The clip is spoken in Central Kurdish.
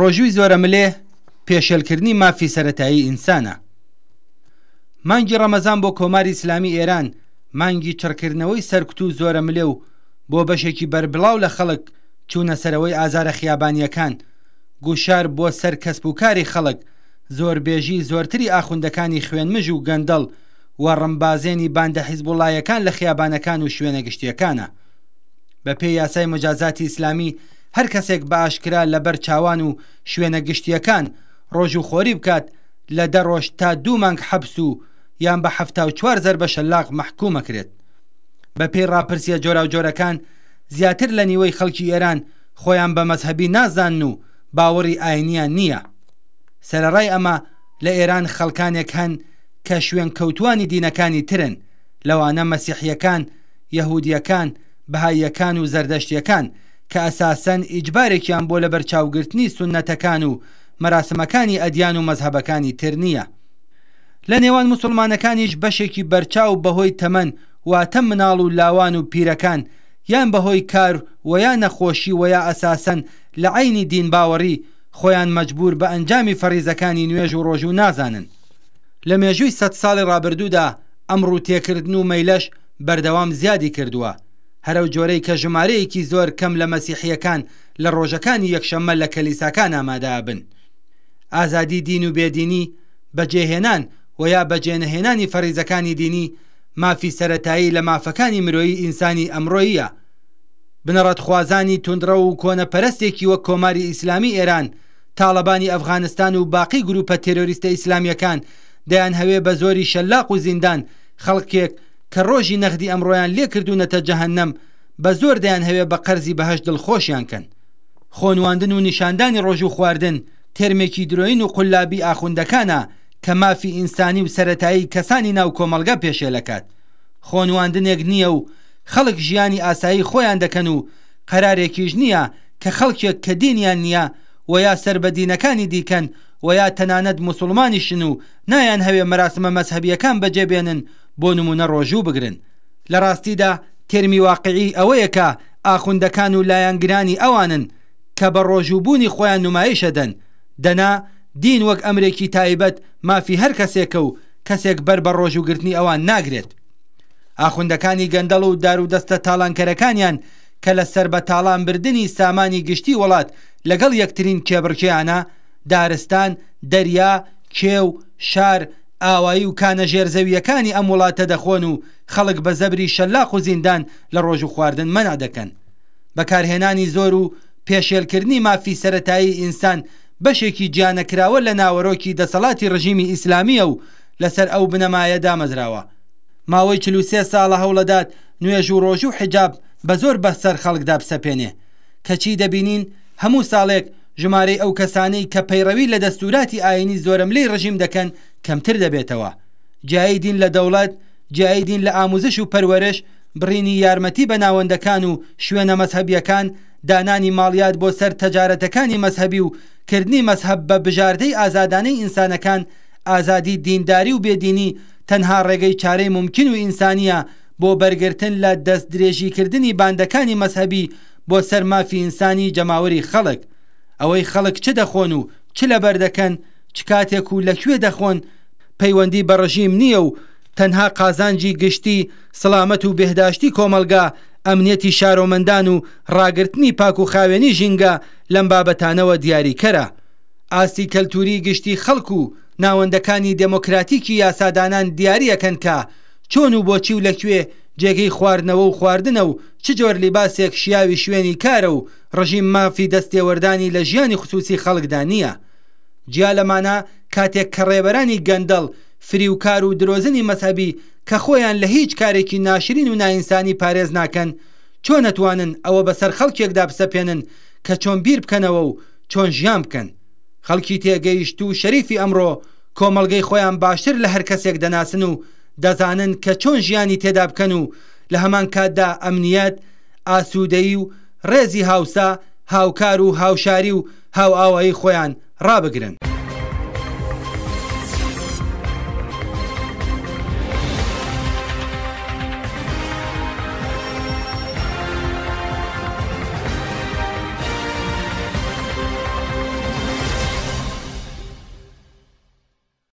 ڕۆژووی زۆرە ملێ پێشێلکردنی مافی سەرەتایی ئینسانە. مانگی ڕەمەزان بۆ کۆماری ئیسلامی ئێران مانگی چڕکردنەوەی سەرکوت و زۆرە ملێ و بۆ بەشێکی بەربڵاو لە خەڵک چوونە سەرەوەی ئازارە خیابانیەکان، گوشار بۆ سەر کەسب و کاری خەڵک، زۆربێژی زۆرتری ئاخوندەکانی خوێنمژ و گەندەڵ و ڕەمبازێنی باندە حیزبوڵایەکان لە خیابانەکان و شوێنە گشتیەکانە. بە پێی یاسای مجازاتی ئیسلامی هەر کەسێک بە ئاشکرا لەبەر چاوان و شوێنە گشتیەکان ڕۆژ و خۆری بکات لە 10 ڕۆژ تا 2 مانگ حەبس و یان بە 74 زەربە شەلاق مەحکومەکرێت. بە پێی ڕاپرسیە جۆرا و جۆرەکان زیاتر لە نیوەی خەڵکی ئێران خۆیان بە مەزهەبی نازانن و باوەڕی ئاینیان نییە. سەرەڕای ئەمە لە ئێران خەڵکانێک هەن کە شوێن کەوتوانی دینەکانی ترن، لەوانە مەسیحیەکان، یەهودیەکان، بەهاییەکان و زەردەشتیەکان کە ئەساسەن ئیجبارێکیان بۆ لە بەرچاوگرتنی سونەتەکان و مەراسمەکانی ئەدیان و مەزهەبەکانی تر نییە. لە نێوان موسڵمانەکانیش بەشێکی بەرچاو بەهۆی تەمەن واتە مناڵ و لاوان و پیرەکان یان بەهۆی کار و یا نەخۆشی و یا ئەساسەن لە عینی دین باوەڕی خۆیان مەجبور بە ئەنجامی فەریزەکانی نوێژ و ڕۆژ و نازانن. لە مێژووی 100 ساڵی ڕابردوودا ئەم ڕووتێکردن و مەیلەش بەردەوام زیادی کردووە، هەرەو جۆرەی کە ژمارەیەکی زۆر کەم لە مەسیحیەکان لە ڕۆژەکانی یەکشەممە لە کەلیساکان ئامادە بن. ئازادی دین و بێدینی بەجێهێنان و یا بەجێنەهێنانی فەریزەکانی دینی مافی سەرەتایی لە مافەکانی مرۆیی ئینسانی ئەمڕۆییە. بنەڕەت خوازانی توندڕە و کۆنەپەرستێکی وەک کۆماری ئیسلامی ئێران، تاڵەبانی ئەفغانستان و باقی گروپە تێرۆریستە ئیسلامیەکان دەیان هەوێ بە زۆری شەلاق و زیندان خەڵکێک کە ڕۆژی نەخدی ئەمڕۆیان لێ کردوونەتە جەهەنەم بە زۆر دەیان هەوێ بە قەرزی بەهەش دڵخۆشیان کەن. خۆنواندن و نیشاندانی ڕۆژ و خواردن تێرمێکی درۆین و قولابی ئاخوندەکانە کە مافی ئینسانی و سەرەتایی کەسانی ناو کۆمەڵگە پێشێلەکات. خۆنواندنێک نییە و خەڵک ژیانی ئاسایی خۆیان دەکەن و قەرارێکیش نییە کە خەڵکێک کە دینیان نییە و یا سەر بە دینەکانی دیکەن و یا تەنانەت موسڵمانیشن و نایان هەوێ مەراسمە مەزهەبیەکان بەجێبێنن بۆ نمونە ڕۆژوو بگرن. لە ڕاستیدا تێرمی واقعی ئەوەیە کە ئاخوندەکان و لایەنگرانی ئەوانن کە بە ڕۆژووبوونی خۆیان نمایشەدەن، دەنا دین وەک ئەمرێکی تایبەت مافی هەر کەسێکە و کەسێک بەر بە ڕۆژوگرتنی ئەوان ناگرێت. ئاخوندەکانی گەندەڵ و دار و دەستە تاڵانکەرەکانیان کە لە سەر بە تاڵانبردنی سامانی گشتی وڵات لەگەڵ یەکترین کێبڕکیانە دارستان، دەریا، کێو، شار، ئاوایی و کانە ژێرزەویەکانی ئەم وڵاتە دەخۆن و خەڵک بە زەبری شەلاق و زیندان لە ڕۆژ و خواردن مەنا دەکەن. بەکارهێنانی زۆر و پێشێلکردنی مافی سەرەتایی ئینسان بەشێکی گیانەکراوە لە ناوەڕۆکی دەسەڵاتی ڕژیمی ئیسلامیە و لەسەر ئەو بنەمایە دامەزراوە. ماوەی 43 ساڵە هەوڵەدات نوێژ و ڕۆژ و حیجاب بە زۆر بەسەر خەڵکدا بسەپێنێ، کەچی دەبینین هەموو ساڵێک ژمارەی ئەو کەسانەی کە پەیڕەوی لە دەستوراتی ئاینی زۆرەملەی ڕژیم دەکەن کەمتر دەبێتەوە. جیای دین لە دەوڵەت، جیای دین لە ئاموزش و پەروەرش، بڕینی یارمەتی بە ناوەندەکان و شوێنە مەزهەبیەکان، دانانی ماڵیات بۆ سەر تەجارەتەکانی مەزهەبی و کردنی مەزهەب بە بژاردەی ئازادانەی ئینسانەکان، ئازادی دینداری و بێدینی تەنها ڕێگەی چارەی ممکن و ئینسانیە بۆ بەرگرتن لە دەست درێژیکردنی باندەکانی مەزهەبی بۆ سەر مافی ئینسانی جەماوەری خەڵک. ئەوەی خەڵک چ دەخۆن و چ لەبەر دەکەن، چ کاتێک و لەکوێ دەخۆن پەیوەندی بە ڕژیم نییە و تەنها قازانجی گشتی سڵامەت و بێهداشتی کۆمەلگا، ئەمنیەتی شارۆمەندان و ڕاگرتنی پاک و خاوێنی ژینگە لەم بابەتانەوە دیاریکەرە. ئاستی کەلتوری گشتی خەڵک و ناوەندەکانی دموکراتیکی یاسادانان دیاریەکەن کە چۆن و بۆچی و لەکوێ جێگەی خواردنەوە و خواردنە و چ جۆر لیباسێک شیاوی شوێنی کارە و ڕژیم مافی دەستێوەردانی لە ژیانی خصوصی خەڵکدا نییە. جیا لەمانە کاتێک کە ڕێبەرانی گەندەڵ، فریوکار و درۆزنی مەزهەبی کە خۆیان لە هیچ کارێکی ناشرین و نائینسانی پارێز ناکەن، چۆن نەتوانن ئەوە بەسەر خەڵکێکدا بسەپێنن کە چۆن بیر بکەنەوە و چۆن ژیان بکەن. خەڵکی تێگەیشت و شەریفی ئەمڕۆ کۆمەڵگەی خۆیان باشتر لە هەر کەسێک دەناسن و دەزانن کە چۆن ژیانی تێدا بکەن و لە هەمان کاتدا ئەمنیەت، ئاسوودەیی و ڕێزی هاوسا، هاوکار و هاوشاری و هاو ئاوایی خۆیان ڕابگرن.